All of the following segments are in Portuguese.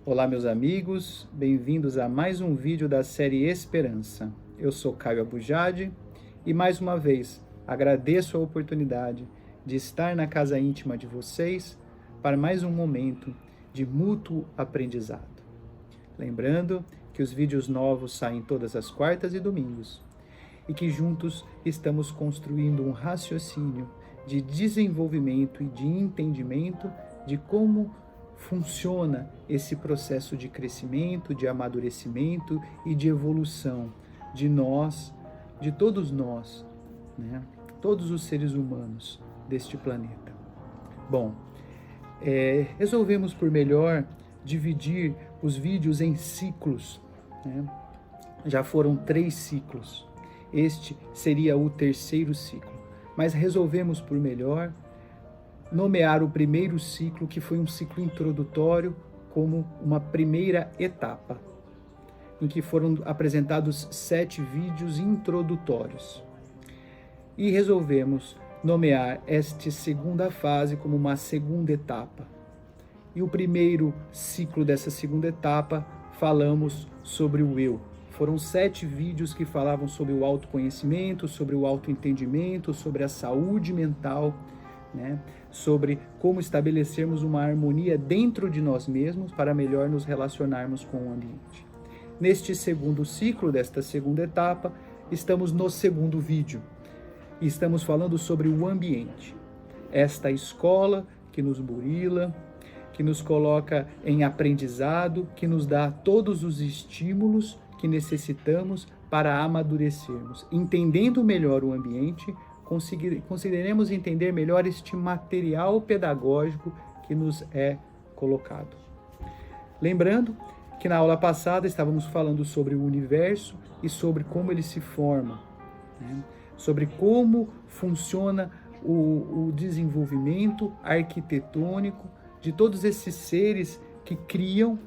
Olá, meus amigos, bem-vindos a mais um vídeo da série Esperança. Eu sou Caio Abujade e, mais uma vez, agradeço a oportunidade de estar na casa íntima de vocês para mais um momento de mútuo aprendizado. Lembrando que os vídeos novos saem todas as quartas e domingos e que juntos estamos construindo um raciocínio de desenvolvimento e de entendimento de como funciona esse processo de crescimento, de amadurecimento e de evolução de nós, de todos nós, né? Todos os seres humanos deste planeta. Bom, resolvemos por melhor dividir os vídeos em ciclos, né? Já foram 3 ciclos, este seria o 3º ciclo, mas resolvemos por melhor nomear o primeiro ciclo, que foi um ciclo introdutório, como uma primeira etapa, em que foram apresentados 7 vídeos introdutórios. E resolvemos nomear esta segunda fase como uma segunda etapa. E o primeiro ciclo dessa segunda etapa, falamos sobre o eu. Foram 7 vídeos que falavam sobre o autoconhecimento, sobre o autoentendimento, sobre a saúde mental, né? Sobre como estabelecermos uma harmonia dentro de nós mesmos para melhor nos relacionarmos com o ambiente. Neste segundo ciclo, desta segunda etapa, estamos no segundo vídeo e estamos falando sobre o ambiente. Esta escola que nos burila, que nos coloca em aprendizado, que nos dá todos os estímulos que necessitamos para amadurecermos. Entendendo melhor o ambiente, conseguiremos entender melhor este material pedagógico que nos é colocado. Lembrando que na aula passada estávamos falando sobre o universo e sobre como ele se forma, né? Sobre como funciona o desenvolvimento arquitetônico de todos esses seres que criam,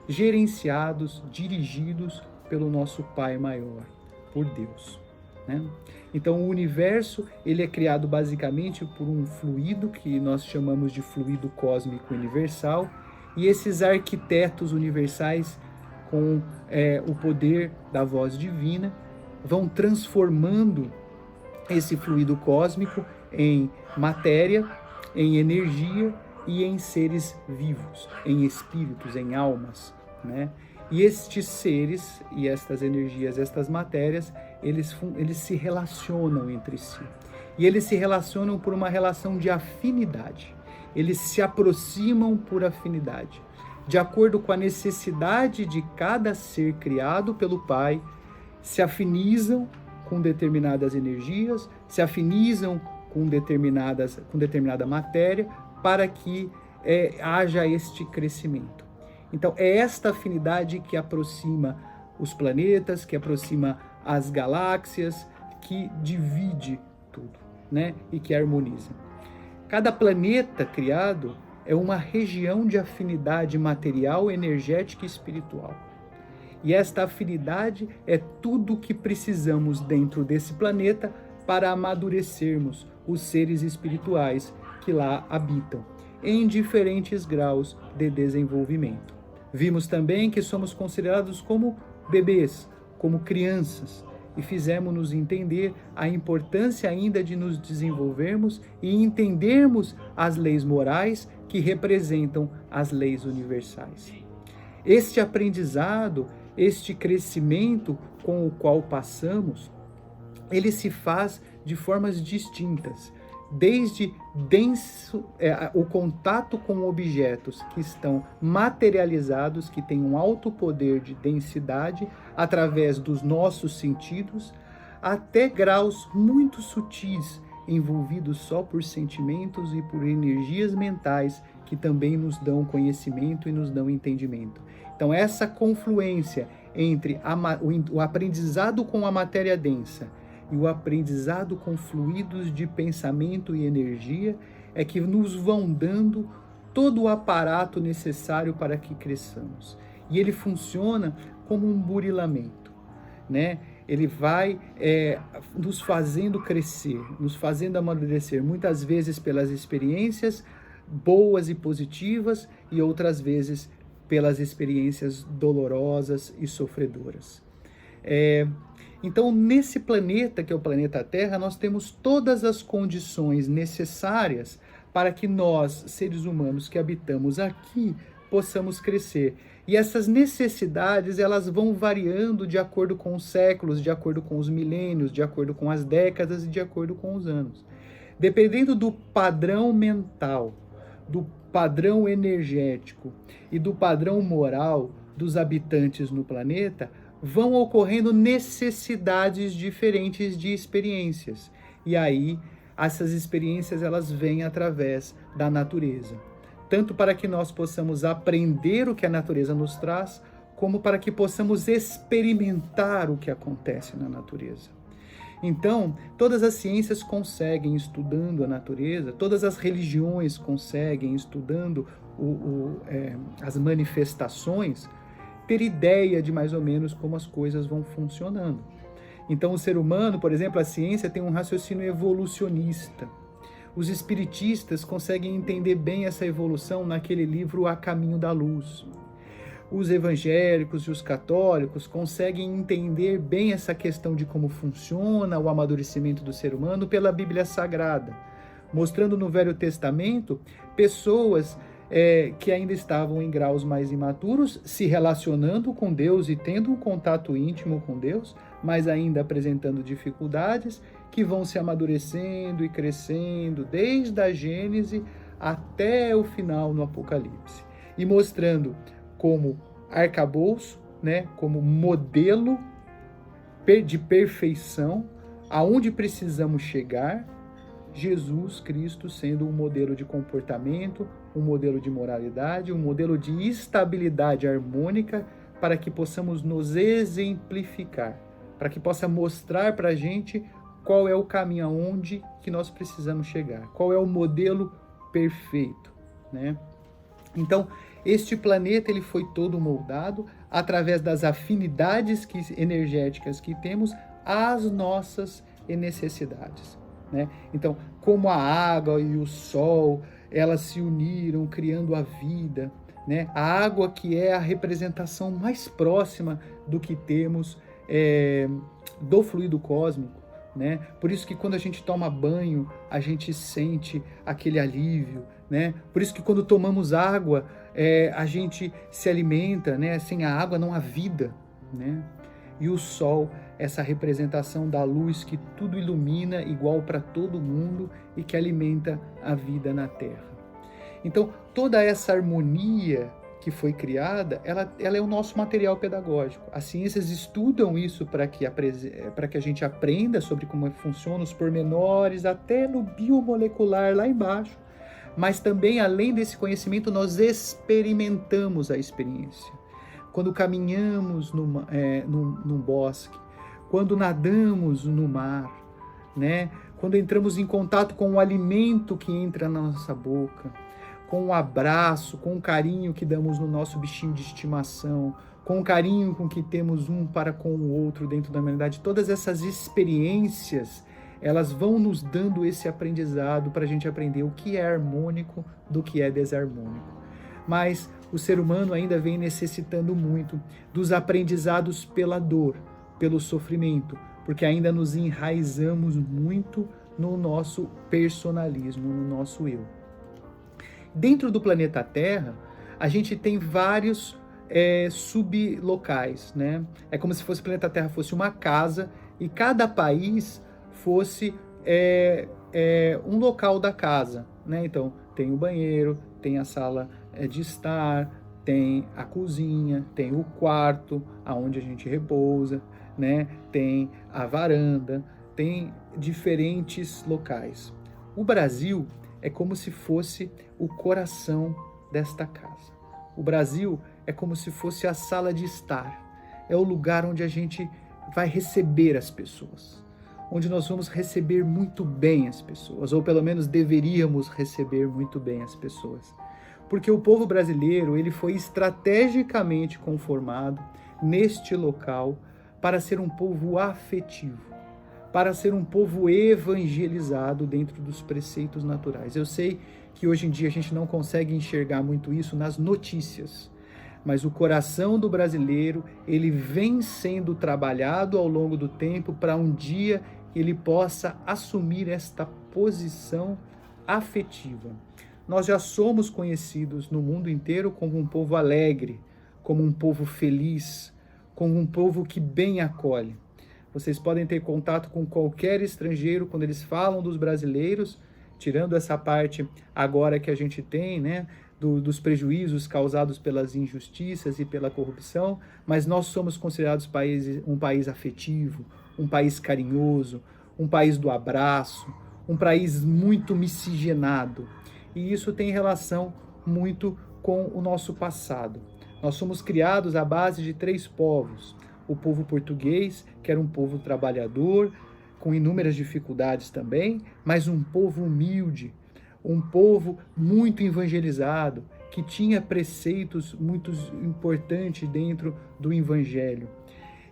gerenciados, dirigidos pelo nosso Pai Maior, por Deus, né? Então, o universo ele é criado basicamente por um fluido que nós chamamos de fluido cósmico universal, e esses arquitetos universais, com o poder da voz divina, vão transformando esse fluido cósmico em matéria, em energia e em seres vivos, em espíritos, em almas, né? E estes seres e estas energias, estas matérias, eles se relacionam entre si. E eles se relacionam por uma relação de afinidade. Eles se aproximam por afinidade. De acordo com a necessidade de cada ser criado pelo Pai, se afinizam com determinadas energias, se afinizam com determinada matéria, para que haja este crescimento. Então, é esta afinidade que aproxima os planetas, que aproxima as galáxias, que divide tudo, né? E que harmoniza. Cada planeta criado é uma região de afinidade material, energética e espiritual. E esta afinidade é tudo o que precisamos dentro desse planeta para amadurecermos os seres espirituais que lá habitam, em diferentes graus de desenvolvimento. Vimos também que somos considerados como bebês, como crianças, e fizemos-nos entender a importância ainda de nos desenvolvermos e entendermos as leis morais que representam as leis universais. Este aprendizado, este crescimento com o qual passamos, ele se faz de formas distintas, desde o contato com objetos que estão materializados, que têm um alto poder de densidade através dos nossos sentidos, até graus muito sutis, envolvidos só por sentimentos e por energias mentais que também nos dão conhecimento e nos dão entendimento. Então, essa confluência entre o aprendizado com a matéria densa e o aprendizado com fluidos de pensamento e energia é que nos vão dando todo o aparato necessário para que cresçamos. E ele funciona como um burilamento, né? Ele vai nos fazendo crescer, nos fazendo amadurecer, muitas vezes pelas experiências boas e positivas e outras vezes pelas experiências dolorosas e sofredoras. Então, nesse planeta, que é o planeta Terra, nós temos todas as condições necessárias para que nós, seres humanos que habitamos aqui, possamos crescer. E essas necessidades, elas vão variando de acordo com os séculos, de acordo com os milênios, de acordo com as décadas e de acordo com os anos. Dependendo do padrão mental, do padrão energético e do padrão moral dos habitantes no planeta, vão ocorrendo necessidades diferentes de experiências. E aí, essas experiências, elas vêm através da natureza. Tanto para que nós possamos aprender o que a natureza nos traz, como para que possamos experimentar o que acontece na natureza. Então, todas as ciências conseguem, estudando a natureza, todas as religiões conseguem, estudando as manifestações, ter ideia de mais ou menos como as coisas vão funcionando. Então, o ser humano, por exemplo, a ciência tem um raciocínio evolucionista. Os espiritistas conseguem entender bem essa evolução naquele livro A Caminho da Luz. Os evangélicos e os católicos conseguem entender bem essa questão de como funciona o amadurecimento do ser humano pela Bíblia Sagrada, mostrando no Velho Testamento pessoas que ainda estavam em graus mais imaturos, se relacionando com Deus e tendo um contato íntimo com Deus, mas ainda apresentando dificuldades, que vão se amadurecendo e crescendo desde a Gênese até o final no Apocalipse. E mostrando como arcabouço, né, como modelo de perfeição, aonde precisamos chegar, Jesus Cristo sendo um modelo de comportamento, um modelo de moralidade, um modelo de estabilidade harmônica, para que possamos nos exemplificar, para que possa mostrar para a gente qual é o caminho aonde que nós precisamos chegar, qual é o modelo perfeito, né? Então, este planeta ele foi todo moldado através das afinidades energéticas que temos às nossas necessidades, né? Então, como a água e o sol, elas se uniram criando a vida, né? A água que é a representação mais próxima do que temos do fluido cósmico, né? Por isso que quando a gente toma banho, a gente sente aquele alívio, né? Por isso que quando tomamos água, a gente se alimenta, né? Sem a água não há vida, né? E o sol, essa representação da luz que tudo ilumina igual para todo mundo e que alimenta a vida na Terra. Então, toda essa harmonia que foi criada, ela é o nosso material pedagógico. As ciências estudam isso para que a gente aprenda sobre como funcionam os pormenores, até no biomolecular lá embaixo. Mas também, além desse conhecimento, nós experimentamos a experiência. Quando caminhamos num bosque, quando nadamos no mar, né? Quando entramos em contato com o alimento que entra na nossa boca, com o abraço, com o carinho que damos no nosso bichinho de estimação, com o carinho com que temos um para com o outro dentro da humanidade, todas essas experiências, elas vão nos dando esse aprendizado para a gente aprender o que é harmônico do que é desarmônico. Mas o ser humano ainda vem necessitando muito dos aprendizados pela dor, pelo sofrimento, porque ainda nos enraizamos muito no nosso personalismo, no nosso eu. Dentro do planeta Terra, a gente tem vários sublocais, né? É como se o planeta Terra fosse uma casa e cada país fosse um local da casa, né? Então, tem o banheiro, tem a sala de estar, tem a cozinha, tem o quarto, aonde a gente repousa, né? Tem a varanda, tem diferentes locais. O Brasil é como se fosse o coração desta casa. O Brasil é como se fosse a sala de estar. É o lugar onde a gente vai receber as pessoas, onde nós vamos receber muito bem as pessoas, ou pelo menos deveríamos receber muito bem as pessoas. Porque o povo brasileiro, ele foi estrategicamente conformado neste local para ser um povo afetivo, para ser um povo evangelizado dentro dos preceitos naturais. Eu sei que hoje em dia a gente não consegue enxergar muito isso nas notícias, mas o coração do brasileiro, ele vem sendo trabalhado ao longo do tempo para um dia ele possa assumir esta posição afetiva. Nós já somos conhecidos no mundo inteiro como um povo alegre, como um povo feliz, como um povo que bem acolhe. Vocês podem ter contato com qualquer estrangeiro quando eles falam dos brasileiros, tirando essa parte agora que a gente tem, né, dos prejuízos causados pelas injustiças e pela corrupção, mas nós somos considerados um país afetivo, um país carinhoso, um país do abraço, um país muito miscigenado. E isso tem relação muito com o nosso passado. Nós somos criados à base de 3 povos. O povo português, que era um povo trabalhador, com inúmeras dificuldades também, mas um povo humilde, um povo muito evangelizado, que tinha preceitos muito importantes dentro do evangelho.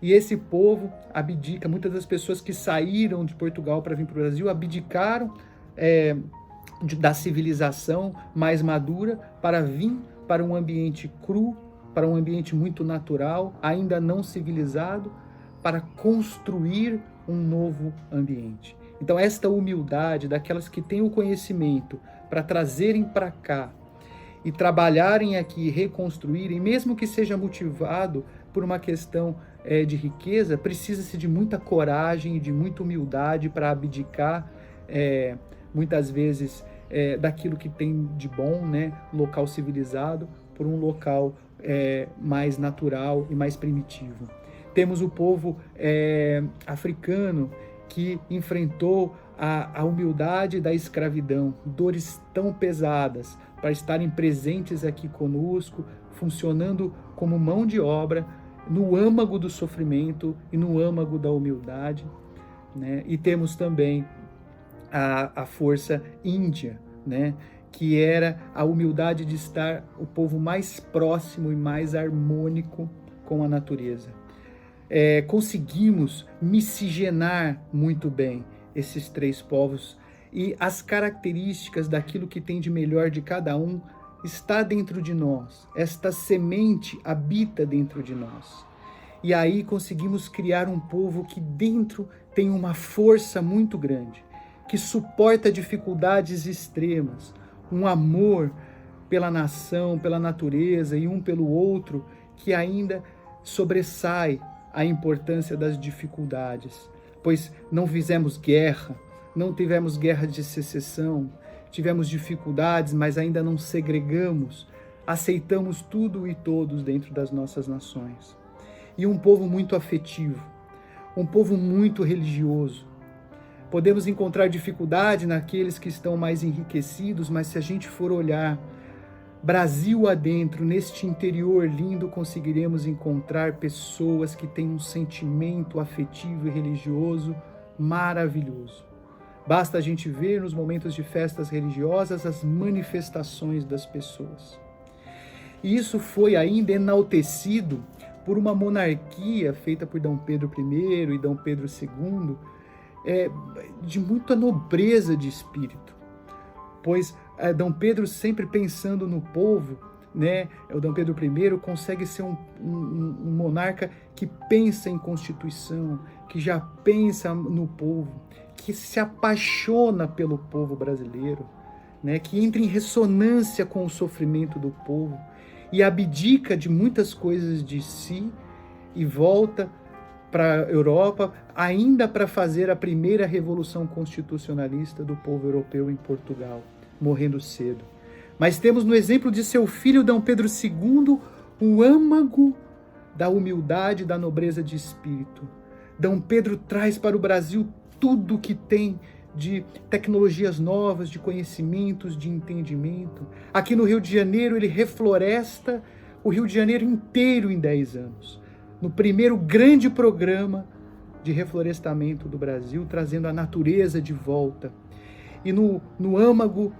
E esse povo abdica, muitas das pessoas que saíram de Portugal para vir para o Brasil abdicaram da civilização mais madura para vir para um ambiente cru, para um ambiente muito natural, ainda não civilizado, para construir um novo ambiente. Então, esta humildade daquelas que têm o conhecimento para trazerem para cá e trabalharem aqui, reconstruírem, mesmo que seja motivado por uma questão de riqueza, precisa-se de muita coragem e de muita humildade para abdicar, muitas vezes, daquilo que tem de bom, né, local civilizado, por um local mais natural e mais primitivo. Temos o povo africano que enfrentou a humildade da escravidão, dores tão pesadas, para estarem presentes aqui conosco, funcionando como mão de obra, no âmago do sofrimento e no âmago da humildade, né? E temos também a força índia, né? Que era a humildade de estar o povo mais próximo e mais harmônico com a natureza. Conseguimos miscigenar muito bem esses 3 povos, e as características daquilo que tem de melhor de cada um está dentro de nós. Esta semente habita dentro de nós. E aí conseguimos criar um povo que dentro tem uma força muito grande, que suporta dificuldades extremas, um amor pela nação, pela natureza e um pelo outro, que ainda sobressai a importância das dificuldades, pois não fizemos guerra, não tivemos guerra de secessão, tivemos dificuldades, mas ainda não segregamos, aceitamos tudo e todos dentro das nossas nações. E um povo muito afetivo, um povo muito religioso. Podemos encontrar dificuldade naqueles que estão mais enriquecidos, mas se a gente for olhar Brasil adentro, neste interior lindo, conseguiremos encontrar pessoas que têm um sentimento afetivo e religioso maravilhoso. Basta a gente ver nos momentos de festas religiosas as manifestações das pessoas. E isso foi ainda enaltecido por uma monarquia feita por Dom Pedro I e Dom Pedro II, de muita nobreza de espírito, pois Dom Pedro sempre pensando no povo, né? O Dom Pedro I consegue ser um monarca que pensa em Constituição, que já pensa no povo, que se apaixona pelo povo brasileiro, né? Que entra em ressonância com o sofrimento do povo e abdica de muitas coisas de si e volta para a Europa, ainda para fazer a primeira revolução constitucionalista do povo europeu em Portugal, morrendo cedo. Mas temos no exemplo de seu filho Dom Pedro II o âmago da humildade e da nobreza de espírito. Dom Pedro traz para o Brasil tudo o que tem de tecnologias novas, de conhecimentos, de entendimento. Aqui no Rio de Janeiro ele refloresta o Rio de Janeiro inteiro em 10 anos. No primeiro grande programa de reflorestamento do Brasil, trazendo a natureza de volta. E no âmago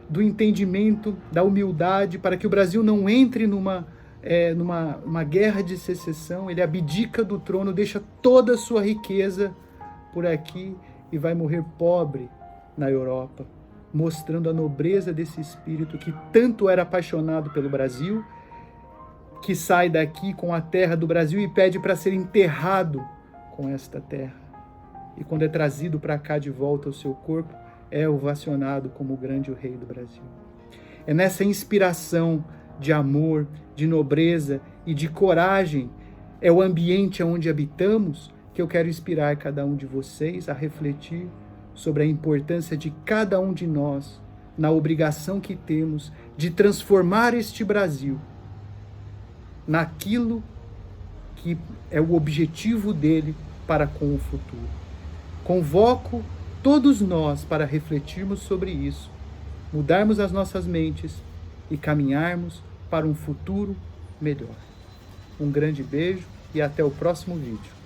do entendimento, da humildade, para que o Brasil não entre numa guerra de secessão, ele abdica do trono, deixa toda a sua riqueza por aqui e vai morrer pobre na Europa, mostrando a nobreza desse espírito que tanto era apaixonado pelo Brasil que sai daqui com a terra do Brasil e pede para ser enterrado com esta terra. E quando é trazido para cá de volta o seu corpo, é ovacionado como o grande rei do Brasil. É nessa inspiração de amor, de nobreza e de coragem, é o ambiente onde habitamos, que eu quero inspirar cada um de vocês a refletir sobre a importância de cada um de nós, na obrigação que temos de transformar este Brasil naquilo que é o objetivo dele para com o futuro. Convoco todos nós para refletirmos sobre isso, mudarmos as nossas mentes e caminharmos para um futuro melhor. Um grande beijo e até o próximo vídeo.